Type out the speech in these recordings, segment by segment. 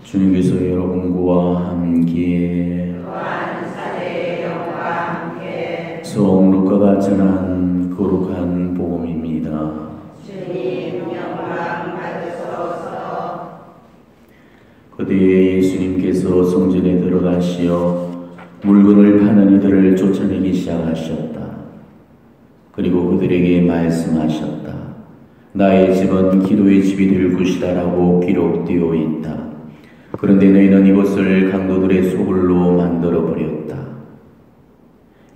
주님께서 여러분과 함께 성 루카가 전한 거룩한 복음입니다. 주님 영광 받으소서. 그때 예수님께서 성전에 들어가시어 물건을 파는 이들을 쫓아내기 시작하셨다. 그리고 그들에게 말씀하셨다. 나의 집은 기도의 집이 될 것이다라고 기록되어 있다. 그런데 너희는 이곳을 강도들의 소굴로 만들어버렸다.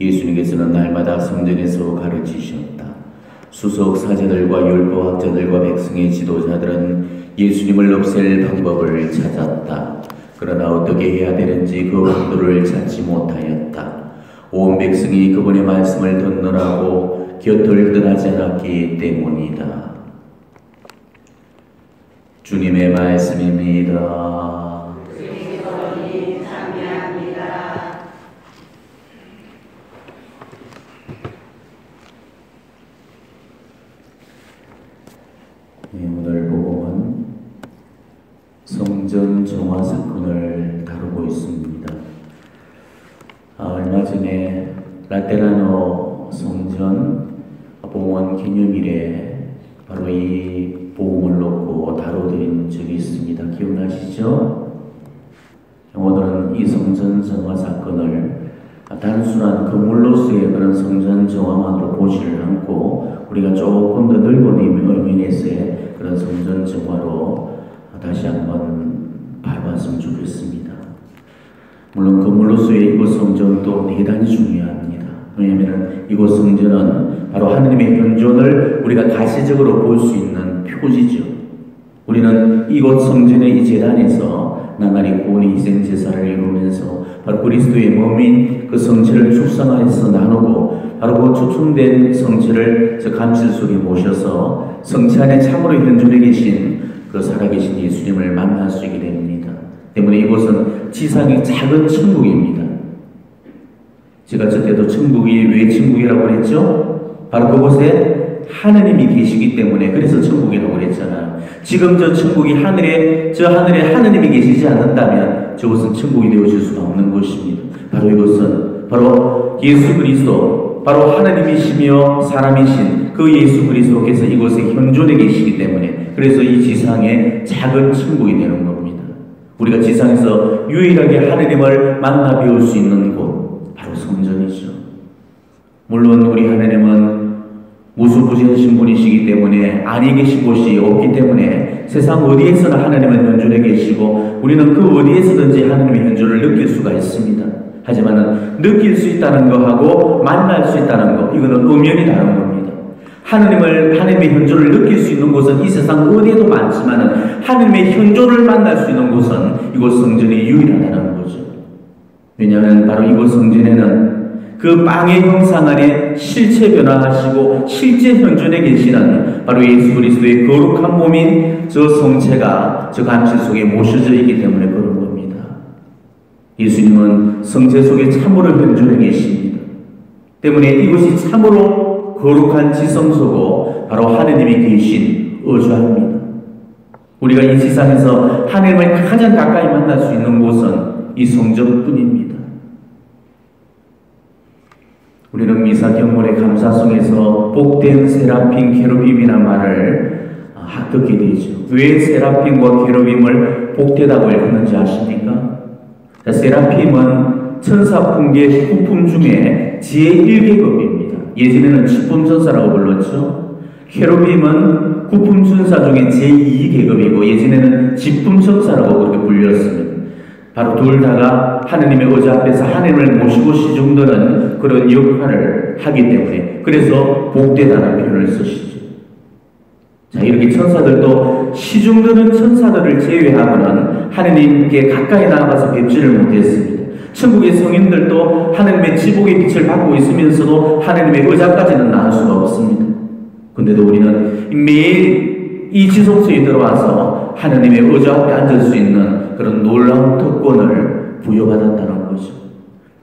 예수님께서는 날마다 성전에서 가르치셨다. 수석 사제들과 율법학자들과 백성의 지도자들은 예수님을 없앨 방법을 찾았다. 그러나 어떻게 해야 되는지 그 방도를 찾지 못하였다. 온 백성이 그분의 말씀을 듣느라고 곁을 떠나지 않았기 때문이다. 주님의 말씀입니다. 주님 찬미합니다. 오늘 복음은 성전 정화 사건을 다루고 있습니다. 얼마 전에 라테라노 성전 봉헌 기념일에 바로 이 복음을 놓고 다뤄드린 적이 있습니다. 기억나시죠? 오늘은 이 성전 정화 사건을 단순한 건물로서의 그런 성전 정화만으로 보지를 않고 우리가 조금 더 넓은 의미에서의 그런 성전 정화로 다시 한번 바라봤으면 좋겠습니다. 물론 건물로서의 이곳 성전도 대단히 중요합니다. 왜냐하면 이곳 성전은 바로 하느님의 현존을 우리가 가시적으로 볼 수 있는 표지죠. 우리는 이곳 성전의 이 제단에서 나날이 구원의 희생 제사를 이루면서 바로 그리스도의 몸인 그 성체를 축상해서 나누고 바로 그 추천된 성체를 저 감실 속에 모셔서 성체 안에 참으로 현존해 계신 그 살아계신 예수님을 만날 수 있게 됩니다. 때문에 이곳은 지상의 작은 천국입니다. 제가 저때도 천국이 왜 천국이라고 그랬죠? 바로 그곳에 하느님이 계시기 때문에 그래서 천국이라고 그랬잖아요. 지금 저 천국이 하늘에 하느님이 계시지 않는다면 저곳은 천국이 되어질 수가 없는 것입니다. 바로 이것은 바로 예수 그리스도, 바로 하느님이시며 사람이신 그 예수 그리스도께서 이곳에 현존해 계시기 때문에 그래서 이 지상에 작은 천국이 되는 겁니다. 우리가 지상에서 유일하게 하느님을 만나 배울 수 있는 곳 바로 성전이죠. 물론 우리 하느님은 무수부지하신 분이시기 때문에 아니 계신 곳이 없기 때문에 세상 어디에서나 하나님은 현존해 계시고 우리는 그 어디에서든지 하나님의 현존을 느낄 수가 있습니다. 하지만 느낄 수 있다는 거하고 만날 수 있다는 거 이거는 엄연히 다른 겁니다. 하나님의 현존을 느낄 수 있는 곳은 이 세상 어디에도 많지만 하나님의 현존을 만날 수 있는 곳은 이곳 성전이 유일하다는 거죠. 왜냐하면 바로 이곳 성전에는 그 빵의 형상 안에 실체 변화하시고 실제 현존에 계시는 바로 예수 그리스도의 거룩한 몸인 저 성체가 저 감실 속에 모셔져 있기 때문에 그런 겁니다. 예수님은 성체 속에 참으로 현존해 계십니다. 때문에 이곳이 참으로 거룩한 지성소고 바로 하느님이 계신 어주합니다. 우리가 이 세상에서 하느님을 가장 가까이 만날 수 있는 곳은 이 성전뿐입니다. 우리는 미사 경물의 감사송에서 복된 세라핌 케루빔이라는 말을 듣게 되죠. 왜 세라핌과 케루빔을 복되다고 읽는지 아십니까? 세라핌은 천사 품계 9품 중에 제1계급입니다. 예전에는 10품 천사라고 불렀죠. 케루빔은 9품 천사 중에 제2계급이고 예전에는 10품 천사라고 그렇게 불렸습니다. 바로 둘 다가 하느님의 의자 앞에서 하느님을 모시고 시중드는 그런 역할을 하기 때문에 그래서 복되다는 표현을 쓰시죠. 자, 이렇게 천사들도 시중드는 천사들을 제외하고는 하느님께 가까이 나아가서 뵙지를 못했습니다. 천국의 성인들도 하느님의 지복의 빛을 받고 있으면서도 하느님의 의자까지는 나올 수가 없습니다. 근데도 우리는 매일 이 지성소에 들어와서 하느님의 의자 앞에 앉을 수 있는 그런 놀라운 특권을 부여받았다는 거죠.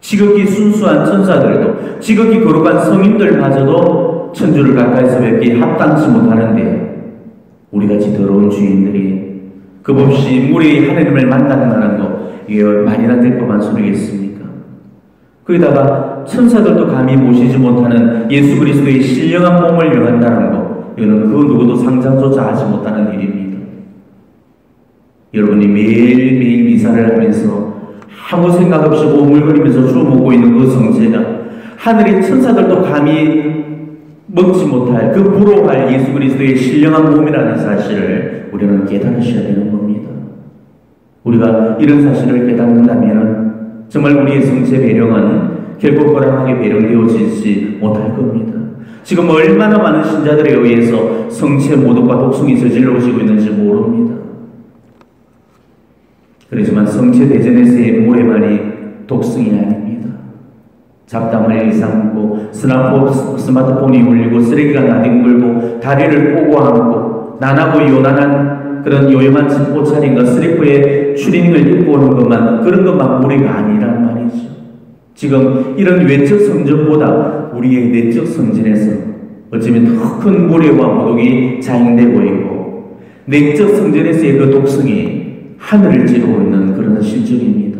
지극히 순수한 천사들도 지극히 거룩한 성인들마저도 천주를 가까이서 뵙기 합당치 못하는데 우리같이 더러운 주인들이 겁없이 물이 하나님을 만난다는 거, 이게 말이나 될 법한 소리겠습니까? 거기다가 천사들도 감히 모시지 못하는 예수 그리스도의 신령한 몸을 영한다는 거, 이거는 그 누구도 상상조차 하지 못하는 일입니다. 여러분이 매일매일 미사를 하면서 아무 생각 없이 오물거리면서 주워 먹고 있는 그 성체가 하늘의 천사들도 감히 먹지 못할 그 부러워할 예수 그리스도의 신령한 몸이라는 사실을 우리는 깨달으셔야 되는 겁니다. 우리가 이런 사실을 깨닫는다면 정말 우리의 성체 배령은 결코 거랑하게 배령되어지지 못할 겁니다. 지금 얼마나 많은 신자들에 의해서 성체 모독과 독성이 저질러지고 있는지 모릅니다. 그렇지만 성체 대전에서의 모래만이 독성이 아닙니다. 잡담을 일삼고 스마트폰이 울리고 쓰레기가 나뒹굴고 다리를 꼬고 앉고 난하고 요란한 그런 요염한 옷차림과 슬리퍼에 추리닝을 입고 오는 것만, 그런 것만 모래가 아니란 말이죠. 지금 이런 외적 성전보다 우리의 내적 성전에서 어쩌면 더 큰 모래와 모독이 자행되고 있고 내적 성전에서의 그 독성이 하늘을 찌르고 있는 그런 실정입니다.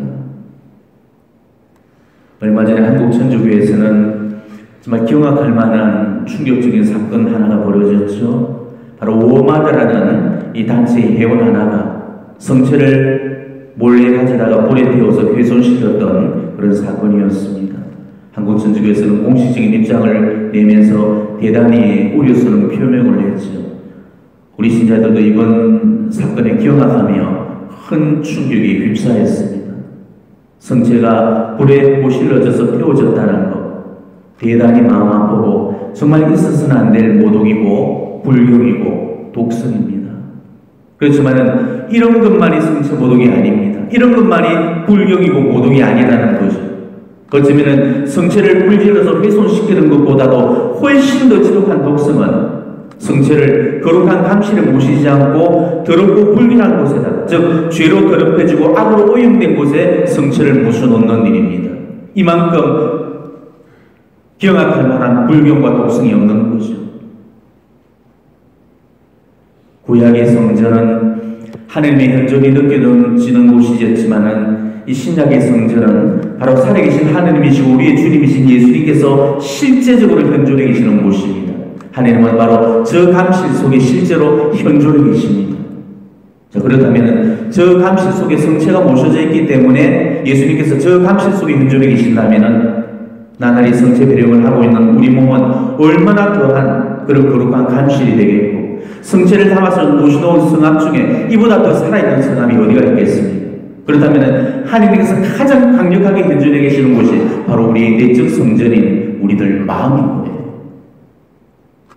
얼마 전에 한국 천주교에서는 정말 경악할 만한 충격적인 사건 하나가 벌어졌죠. 바로 오마드라는 이 단체의 회원 하나가 성체를 몰래 가져다가 불에 태워서 훼손시켰던 그런 사건이었습니다. 한국 천주교에서는 공식적인 입장을 내면서 대단히 우려스러운 표명을 했죠. 우리 신자들도 이번 사건에 경악하며 큰 충격에 휩싸였습니다. 성체가 불에 모실러져서 태워졌다는 것, 대단히 마음 아프고 정말 있어서는 안 될 모독이고 불경이고 독성입니다. 그렇지만은 이런 것만이 성체 모독이 아닙니다. 이런 것만이 불경이고 모독이 아니라는 거죠. 어쩌면은 성체를 불질러서 훼손시키는 것보다도 훨씬 더 지독한 독성은 성체를 거룩한 감시를 모시지 않고 더럽고 불길한 곳에다, 즉 죄로 더럽혀지고 악으로 오염된 곳에 성체를 묻혀놓는 일입니다. 이만큼 경악할 만한 불경과 독성이 없는 거죠. 구약의 성전은 하나님의 현존이 느껴지는 곳이었지만은 이 신약의 성전은 바로 살아계신 하나님이시고 우리의 주님이신 예수님께서 실제적으로 현존해 계시는 곳입니다. 하나님은 바로 저 감실 속에 실제로 현존해 계십니다. 자, 그렇다면 저 감실 속에 성체가 모셔져 있기 때문에 예수님께서 저 감실 속에 현존해 계신다면 나날이 성체 배령을 하고 있는 우리 몸은 얼마나 더한 그런 거룩한 감실이 되겠고, 성체를 담아서 모셔놓은 성함 중에 이보다 더 살아있는 성함이 어디가 있겠습니까? 그렇다면 하나님께서 가장 강력하게 현존해 계시는 곳이 바로 우리의 내적 성전인 우리들 마음인 거예요.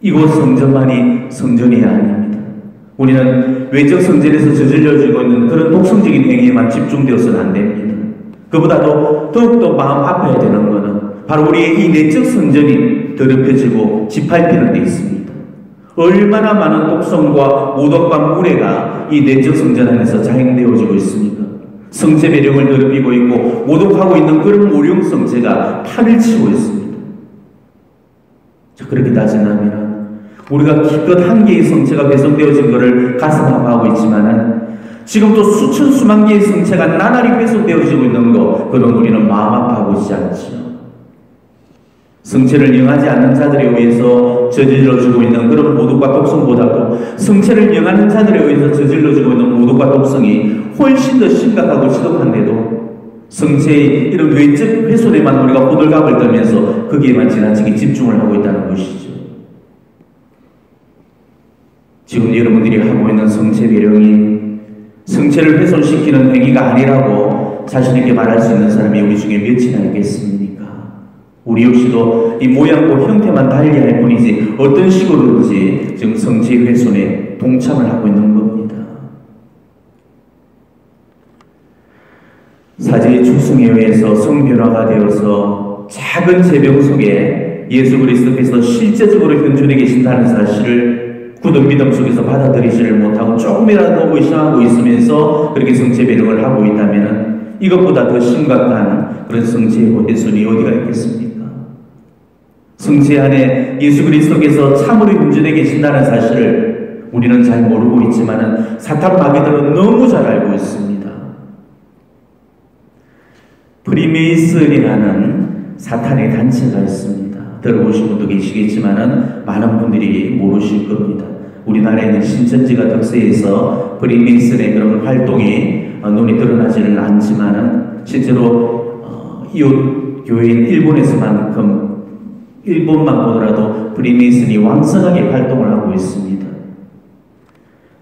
이곳 성전만이 성전이 아닙니다. 우리는 외적 성전에서 저질러지고 있는 그런 독성적인 행위에만 집중되어서는 안 됩니다. 그보다도 더욱더 마음 아파야 되는 것은 바로 우리의 이 내적 성전이 더럽혀지고 짓밟히는 데 있습니다. 얼마나 많은 독성과 모독과 무례가 이 내적 성전 안에서 자행되어지고 있습니까? 성체 배령을 더럽히고 있고 모독하고 있는 그런 모령 성체가 판을 치고 있습니다. 자, 그렇게 따진다면 우리가 기껏 한 개의 성체가 훼손되어진 것을 가슴 아파하고 있지만은 지금도 수천 수만 개의 성체가 나날이 훼손되어지고 있는 것, 그런 우리는 마음 아파하고 있지 않죠. 성체를 영하지 않는 자들에 의해서 저질러지고 있는 그런 모독과 독성보다도 성체를 영하는 자들에 의해서 저질러지고 있는 모독과 독성이 훨씬 더 심각하고 지독한데도 성체의 이런 외적 훼손에만 우리가 호들갑을 떨면서 거기에만 지나치게 집중을 하고 있다는 것이죠. 지금 여러분들이 하고 있는 성체 배령이 성체를 훼손시키는 행위가 아니라고 자신있게 말할 수 있는 사람이 우리 중에 몇이나 있겠습니까? 우리 역시도 이 모양과 형태만 달리할 뿐이지 어떤 식으로든지 지금 성체 훼손에 동참을 하고 있는 겁니다. 사제의 축성에 의해서 성변화가 되어서 작은 제병 속에 예수 그리스도께서 실제적으로 현존해 계신다는 사실을 굳은 믿음 속에서 받아들이지를 못하고 조금이라도 의심하고 있으면서 그렇게 성체 배령을 하고 있다면 이것보다 더 심각한 그런 성체의 훼손이 어디가 있겠습니까? 성체 안에 예수 그리스도께서 참으로 현존해 계신다는 사실을 우리는 잘 모르고 있지만 사탄 마귀들은 너무 잘 알고 있습니다. 프리메이슨이라는 사탄의 단체가 있습니다. 들어보신 분도 계시겠지만 많은 분들이 모르실 겁니다. 우리나라에는 신천지가 득세해서 프리메이슨의 그런 활동이 눈에 드러나지는 않지만 실제로 이웃 교회인 일본만 보더라도 프리메이슨이 왕성하게 활동을 하고 있습니다.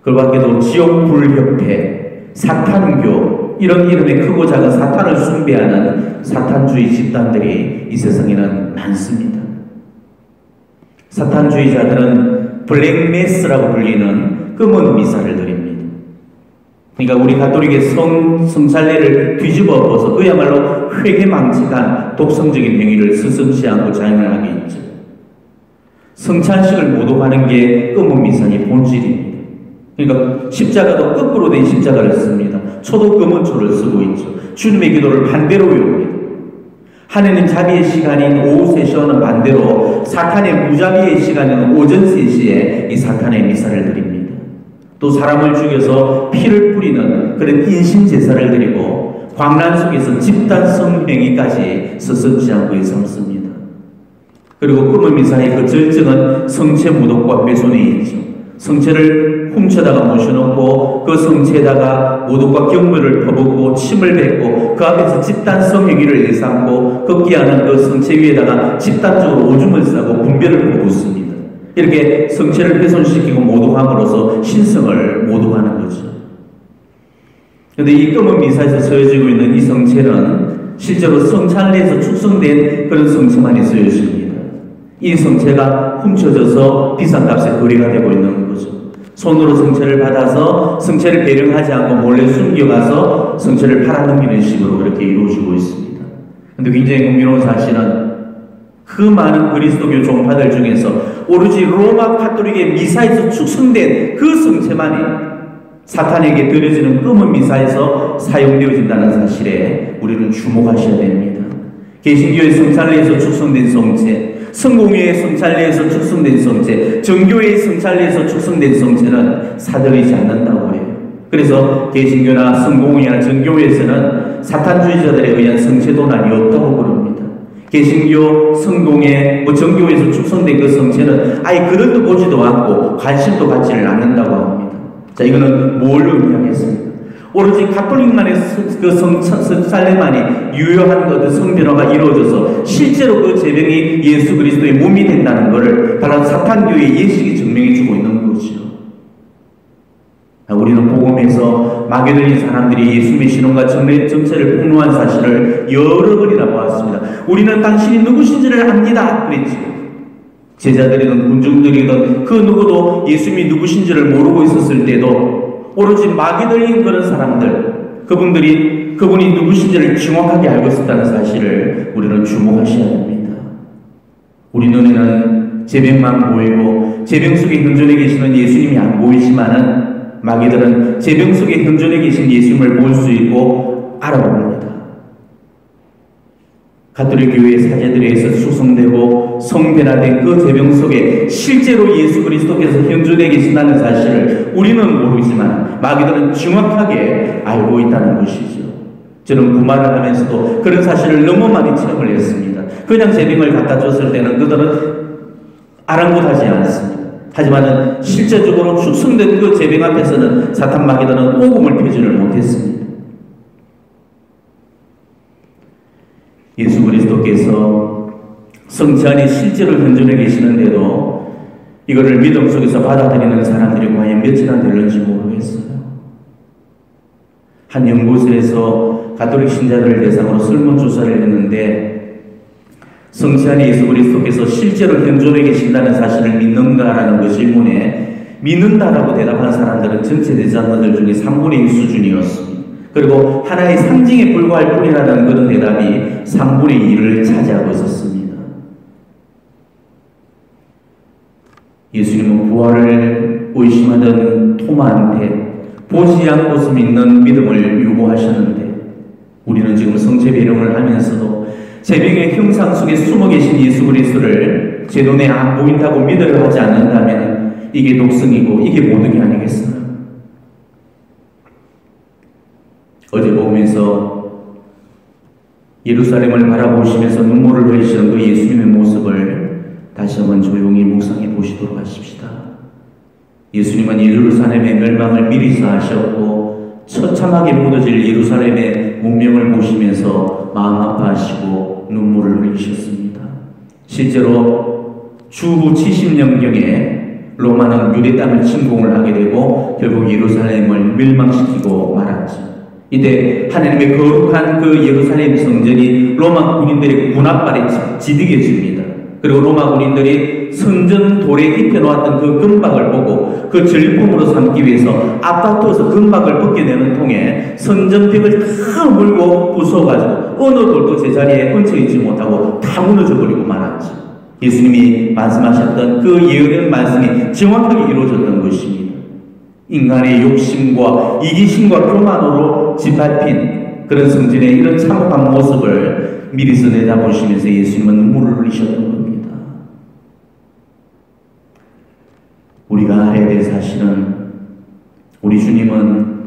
그 밖에도 지옥불협회, 사탄교 이런 이름의 크고 작은 사탄을 숭배하는 사탄주의 집단들이 이 세상에는 많습니다. 사탄주의자들은 블랙메스라고 불리는 검은 미사를 드립니다. 그러니까 우리 가톨릭의 성찬례를 뒤집어 엎어서 그야말로 회개망측한 독성적인 행위를 스승치 않고 자행하게 있죠. 성찬식을 모독하는 게 검은 미사의 본질입니다. 그러니까 십자가도 거꾸로 된 십자가를 씁니다. 초도 검은 초를 쓰고 있죠. 주님의 기도를 반대로 외웁니다. 하느님 자비의 시간인 오후 3시와는 반대로 사탄의 무자비의 시간인 오전 3시에 이 사탄의 미사를 드립니다. 또 사람을 죽여서 피를 뿌리는 그런 인신제사를 드리고 광란 속에서 집단 성행위까지 서슴지 않고 삼습니다. 그리고 검은 미사의 그 절정은 성체 무독과 훼손에 있죠. 성체를 훔쳐다가 모셔놓고 그 성체에다가 모독과 경물을 퍼붓고 침을 뱉고 그 앞에서 집단 성행위를 내삼고 급기야는 그 성체 위에다가 집단적으로 오줌을 싸고 분별을 퍼붓습니다. 이렇게 성체를 훼손시키고 모독함으로써 신성을 모독하는 거죠. 그런데 이 검은 미사에서 쓰여지고 있는 이 성체는 실제로 성찬례에서 축성된 그런 성체만이 쓰여집니다. 이 성체가 훔쳐져서 비싼 값에 거래가 되고 있는 거죠. 손으로 성체를 받아서 성체를 배령하지 않고 몰래 숨겨가서 성체를 팔아넘기는 식으로 그렇게 이루어지고 있습니다. 그런데 굉장히 흥미로운 사실은 그 많은 그리스도교 종파들 중에서 오로지 로마 카톨릭의 미사에서 축성된 그 성체만이 사탄에게 드려지는 검은 미사에서 사용되어진다는 사실에 우리는 주목하셔야 됩니다. 개신교의 성찬례에서 축성된 성체, 성공회의 성찬례에서 축성된 성체, 정교회의 성찬례에서 축성된 성체는 사들이지 않는다고 해요. 그래서 개신교나 성공회나 정교회에서는 사탄주의자들에 의한 성체 도난이 없다고 그럽니다. 개신교, 성공회, 정교회에서 축성된 그 성체는 아예 그릇도 보지도 않고 관심도 갖지를 않는다고 합니다. 자, 이거는 뭘 의미하겠습니까? 오로지 가톨릭만의 그 성찬례만이 유효한 그 성변화가 이루어져서 실제로 그 제병이 예수 그리스도의 몸이 된다는 것을 바로 사탄교의 예식이 증명해주고 있는 거죠. 우리는 복음에서 마귀 들린 사람들이 예수님의 신앙과 정체를 폭로한 사실을 여러 번이나 보았습니다. 우리는 당신이 누구신지를 압니다. 그랬죠. 제자들이든 군중들이든 그 누구도 예수님이 누구신지를 모르고 있었을 때도 오로지 마귀 들린 그런 사람들, 그분이 누구신지를 정확하게 알고 있었다는 사실을 우리는 주목하셔야 됩니다. 우리 눈에는 제병만 보이고 제병 속에 현존해 계시는 예수님이 안 보이지만은 마귀들은 제병 속에 현존해 계신 예수님을 볼 수 있고 알아봅니다. 가톨릭 교회의 사제들에 의해서 수송되고 성변화된 그 제병 속에 실제로 예수 그리스도께서 현존해 계신다는 사실을 우리는 모르지만 마귀들은 정확하게 알고 있다는 것이죠. 저는 그 말을 하면서도 그런 사실을 너무 많이 체험을 했습니다. 그냥 제병을 갖다 줬을 때는 그들은 아랑곳하지 않습니다. 하지만 실제적으로 축성된 그 제병 앞에서는 사탄 마귀들은 오금을 펴지를 못했습니다. 예수 그리스도께서 성체 안에 실제로 현존해 계시는데도 이거를 믿음 속에서 받아들이는 사람들이 과연 몇이나 될는지 모르겠어요. 한 연구소에서 가톨릭 신자들을 대상으로 설문조사를 했는데 성체 안에 예수 그리스도께서 실제로 현존해 계신다는 사실을 믿는가라는 그 질문에 믿는다라고 대답한 사람들은 전체 대상자들 중에 3분의 1 수준이었습니다. 그리고 하나의 상징에 불과할 뿐이라는 그런 대답이 3분의 1을 차지하고 있었습니다. 예수님은 부활을 의심하던 토마한테 보지 않고서 믿는 믿음을 요구하셨는데 우리는 지금 성체 배령을 하면서도 제병의 형상 속에 숨어 계신 예수 그리스도를 제 눈에 안 보인다고 믿으려 하지 않는다면 이게 독성이고 이게 모든 게 아니겠어요? 어제 보면서 예루살렘을 바라보시면서 눈물을 흘리시는 그 예수님의 모습을 다시 한번 조용히 묵상해 보시도록 하십시다. 예수님은 예루살렘의 멸망을 미리 하셨고 처참하게 무너질 예루살렘의 문명을 보시면서 마음 아파하시고 눈물을 흘리셨습니다. 실제로 주후 70년경에 로마는 유대 땅을 침공을 하게 되고 결국 예루살렘을 멸망시키고 말았죠. 이때 하나님의 거룩한 그 예루살렘 성전이 로마 군인들의 군합발에 지득해집니다. 그리고 로마 군인들이 성전 돌에 입혀놓았던 그 금박을 보고 그 전리품으로 삼기 위해서 앞다투어서 금박을 벗겨내는 통에 성전벽을 다 물고 부숴가지고 어느 돌도 제자리에 얹혀있지 못하고 다 무너져 버리고 말았죠. 예수님이 말씀하셨던 그 예언의 말씀이 정확하게 이루어졌던 것입니다. 인간의 욕심과 이기심과 교만으로 짓밟힌 그런 성전의 이런 참혹한 모습을 미리서 내다보시면서 예수님은 눈물을 흘리셨던 겁니다. 우리가 알아야 될 사실은 우리 주님은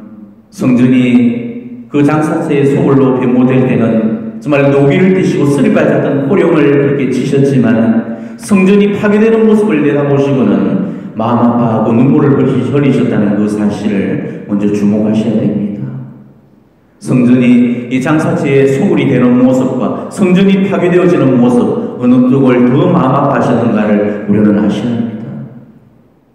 성전이 그 장사체의 소굴로 변모될 때는 정말 노기를 드시고 쓰리까지 했던 호령을 그렇게 치셨지만 성전이 파괴되는 모습을 내다보시고는 마음 아파하고 눈물을 흘리셨다는 그 사실을 먼저 주목하셔야 됩니다. 성전이 이 장사체의 소굴이 되는 모습과 성전이 파괴되어지는 모습 어느 쪽을 더 마음 아파하셨는가를 우려는 하셔야 합니다.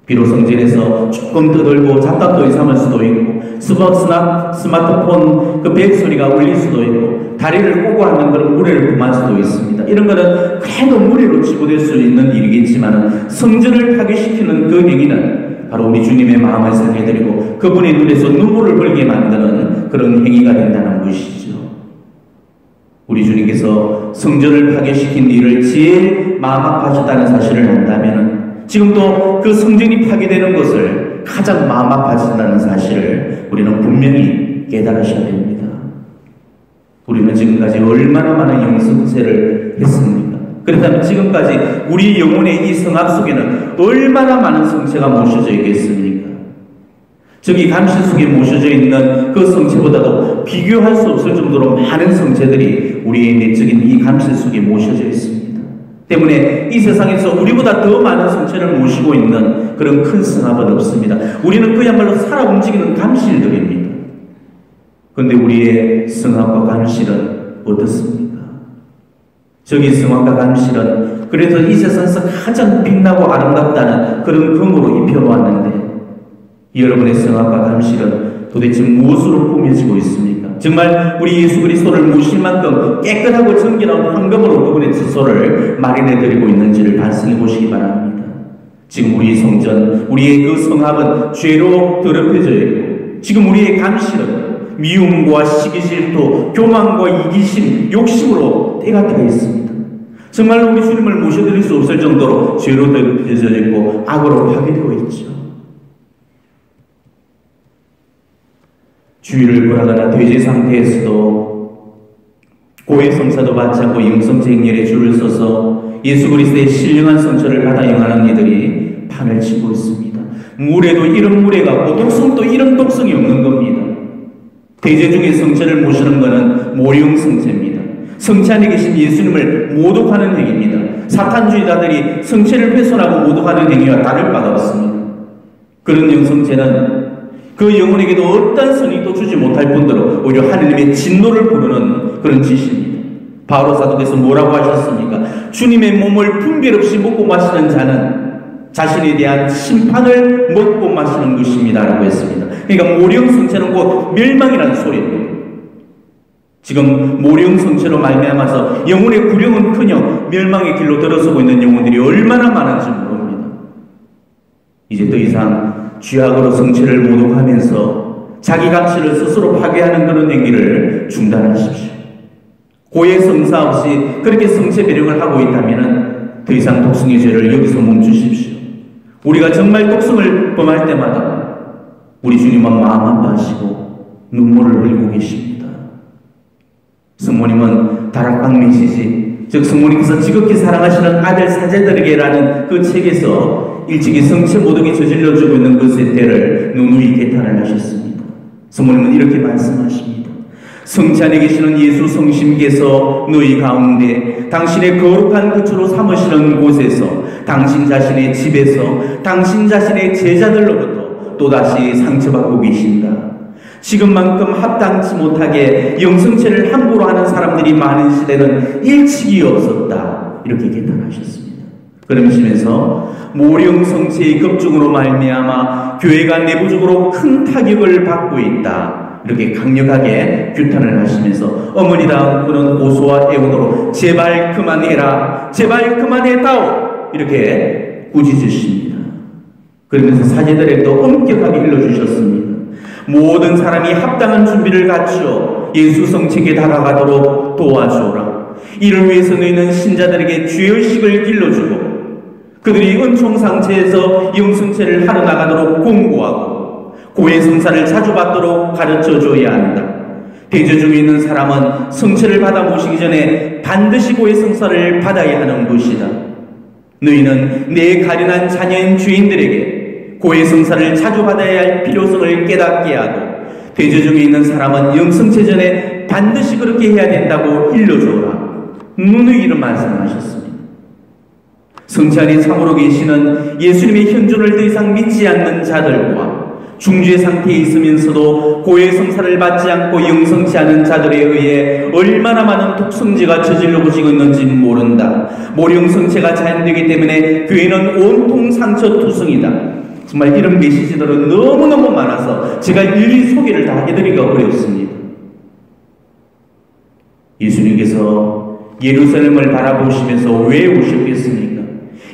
비록 성전에서 조금 떠들고 잡담도 삼을 수도 있고 스마트폰 그 벨소리가 울릴 수도 있고 다리를 꼬고 하는 그런 무례를 금할 수도 있습니다. 이런 거는 그래도 무례로 치부될 수 있는 일이겠지만 성전을 파괴시키는 그 행위는 바로 우리 주님의 마음을 상해드리고 그분의 눈에서 눈물을 흘리게 만드는 그런 행위가 된다는 것이죠. 우리 주님께서 성전을 파괴시킨 일을 제일 마음 아파하셨다는 사실을 안다면 지금도 그 성전이 파괴되는 것을 가장 마음 아파하신다는 사실을 우리는 분명히 깨달으셔야 됩니다. 우리는 지금까지 얼마나 많은 영성체를 했습니까? 그렇다면 지금까지 우리 영혼의 이 성악 속에는 얼마나 많은 성체가 모셔져 있겠습니까? 저기 감실 속에 모셔져 있는 그 성체보다도 비교할 수 없을 정도로 많은 성체들이 우리의 내적인 이 감실 속에 모셔져 있습니다. 때문에 이 세상에서 우리보다 더 많은 성체를 모시고 있는 그런 큰 성악은 없습니다. 우리는 그야말로 살아 움직이는 감실들입니다. 그런데 우리의 성악과 감실은 어떻습니까? 저기 성악과 감실은 그래서 이 세상에서 가장 빛나고 아름답다는 그런 금으로 입혀놓았는데 여러분의 성악과 감실은 도대체 무엇으로 꾸며지고 있습니까? 정말 우리 예수 그리스도를 모실 만큼 깨끗하고 정결한 황금으로 그분의 처소를 마련해드리고 있는지를 반성해 보시기 바랍니다. 지금 우리 성전, 우리의 그 성합은 죄로 더럽혀져 있고 지금 우리의 감실은 미움과 시기질투, 교만과 이기심, 욕심으로 때가 펴 있습니다. 정말로 우리 주님을 모셔드릴 수 없을 정도로 죄로 더럽혀져 있고 악으로 파괴되고 있죠. 주의를 구하거나 돼지 상태에서도 고해 성사도 받지 않고 영성체 행렬에 줄을 서서 예수 그리스도의 신령한 성처를 받아 영하는 이들이 판을 치고 있습니다. 물에도 이런 물에가 없고 독성도 이런 독성이 없는 겁니다. 대제 중에 성체를 모시는 것은 모령 성체입니다. 성체 안에 계신 예수님을 모독하는 행위입니다. 사탄주의자들이 성체를 훼손하고 모독하는 행위와 다를 바가 없습니다. 그런 영성체는 그 영혼에게도 어떤 선익도 주지 못할 뿐더러 오히려 하느님의 진노를 부르는 그런 짓입니다. 바로 사도께서 뭐라고 하셨습니까? 주님의 몸을 분별 없이 먹고 마시는 자는 자신에 대한 심판을 먹고 마시는 것입니다 라고 했습니다. 그러니까 모령성체는 곧 멸망이라는 소리입니다. 지금 모령성체로 말미암아서 영혼의 구령은커녕 멸망의 길로 들어서고 있는 영혼들이 얼마나 많은지 모릅니다. 이제 더 이상 죄악으로 성체를 모독하면서 자기 가치를 스스로 파괴하는 그런 행위를 중단하십시오. 고해 성사 없이 그렇게 성체 배령을 하고 있다면 더 이상 독성의 죄를 여기서 멈추십시오. 우리가 정말 독성을 범할 때마다 우리 주님은 마음 아파하시고 눈물을 흘리고 계십니다. 성모님은 다락방 메시지, 즉 성모님께서 지극히 사랑하시는 아들 사제들에게라는 그 책에서 일찍이 성체 모독이 저질러주고 있는 그 세태를 누누이 개탄을 하셨습니다. 성모님은 이렇게 말씀하십니다. 성체 안에 계시는 예수 성심께서 너희 가운데 당신의 거룩한 거처로 삼으시는 곳에서 당신 자신의 집에서 당신 자신의 제자들로부터 또다시 상처받고 계신다. 지금만큼 합당치 못하게 영성체를 함부로 하는 사람들이 많은 시대는 일찍이 없었다. 이렇게 개탄하셨습니다. 그러시면서 모령성체의 급증으로 말미암아 교회가 내부적으로 큰 타격을 받고 있다. 이렇게 강력하게 규탄을 하시면서 어머니다운 그런 고소와 애원으로 제발 그만해라, 제발 그만해다오 이렇게 꾸짖으십니다. 그러면서 사제들에게도 엄격하게 일러주셨습니다. 모든 사람이 합당한 준비를 갖추어 예수 성체에 다가가도록 도와주오라. 이를 위해서 너희는 신자들에게 죄의식을 길러주고 그들이 은총상체에서 영성체를 하러 나가도록 공고하고 고해성사를 자주 받도록 가르쳐줘야 한다. 대저 중에 있는 사람은 성체를 받아 모시기 전에 반드시 고해성사를 받아야 하는 것이다. 너희는 내 가련한 자녀인 주인들에게 고해성사를 자주 받아야 할 필요성을 깨닫게 하고 대저 중에 있는 사람은 영성체 전에 반드시 그렇게 해야 된다고 일러줘라. 누누이 이런 말씀을 하셨습니다. 성체 안에 참으로 계시는 예수님의 현존을 더 이상 믿지 않는 자들과 중주의 상태에 있으면서도 고해 성사를 받지 않고 영성치 않은 자들에 의해 얼마나 많은 독성죄가 저질러지고 있는지 모른다. 모령성체가 자연되기 때문에 교회는 온통 상처 투성이다. 정말 이런 메시지들은 너무너무 많아서 제가 일일이 소개를 다 해드리기가 어렵습니다. 예수님께서 예루살렘을 바라보시면서 왜 오셨겠습니까?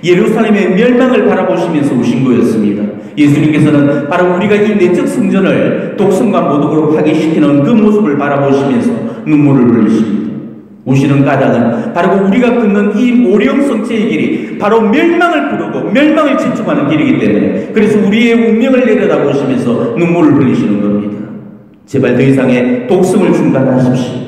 예루살렘의 멸망을 바라보시면서 오신 거였습니다. 예수님께서는 바로 우리가 이 내적 성전을 독성과 모독으로 파괴시키는 그 모습을 바라보시면서 눈물을 흘리십니다. 오시는 까닭은 바로 우리가 걷는 이 모령성체의 길이 바로 멸망을 부르고 멸망을 집중하는 길이기 때문에 그래서 우리의 운명을 내려다보시면서 눈물을 흘리시는 겁니다. 제발 더 이상의 독성을 중단하십시오.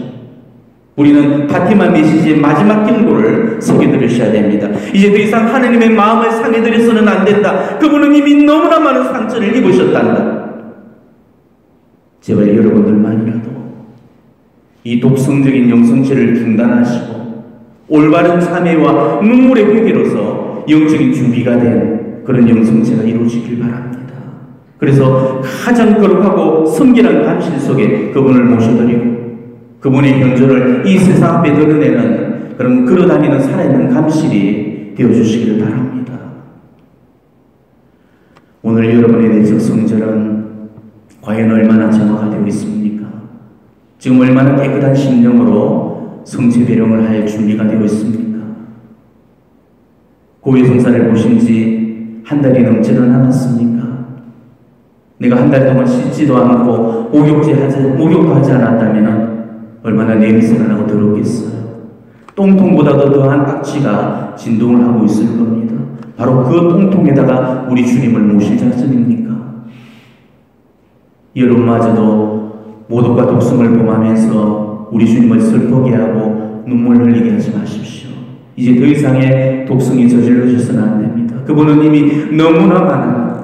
우리는 파티마 메시지의 마지막 경고를 새겨드리셔야 됩니다. 이제 더 이상 하나님의 마음을 상해드려서는 안 된다. 그분은 이미 너무나 많은 상처를 입으셨단다. 제발 여러분들만이라도 이 독성적인 영성체를 중단하시고 올바른 참회와 눈물의 회개로서 영적인 준비가 된 그런 영성체가 이루어지길 바랍니다. 그래서 가장 거룩하고 성결한 감실 속에 그분을 모셔드리고 그분의 현존을 이 세상 앞에 드러내는 그런 걸어다니는 살아있는 감실이 되어주시기를 바랍니다. 오늘 여러분의 내적 성전은 과연 얼마나 정화가 되어 있습니까? 지금 얼마나 깨끗한 심령으로 성체 배령을 할 준비가 되어 있습니까? 고해성사를 보신 지 한 달이 넘지는 않았습니까? 내가 한 달 동안 씻지도 않고 목욕도 하지 않았다면 얼마나 냄새가 나고 더럽겠어요. 똥통보다도 더한 악취가 진동을 하고 있을 겁니다. 바로 그 똥통에다가 우리 주님을 모실 작전입니까? 여러분마저도 모독과 독성을 범하면서 우리 주님을 슬프게 하고 눈물 흘리게 하지 마십시오. 이제 더 이상의 독성이 저질러져서는 안 됩니다. 그분은 이미 너무나 많은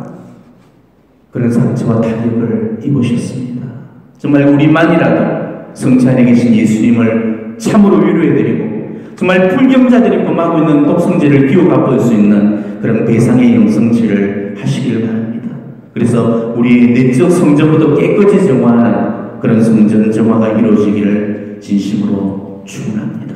그런 상처와 타격을 입으셨습니다. 정말 우리만이라도 성체 안에 계신 예수님을 참으로 위로해드리고 정말 불경자들이 범하고 있는 독성죄를 기억할 수 있는 그런 배상의 영성체를 하시길 바랍니다. 그래서 우리 내적 성전부터 깨끗이 정화하는 그런 성전 정화가 이루어지기를 진심으로 축원합니다.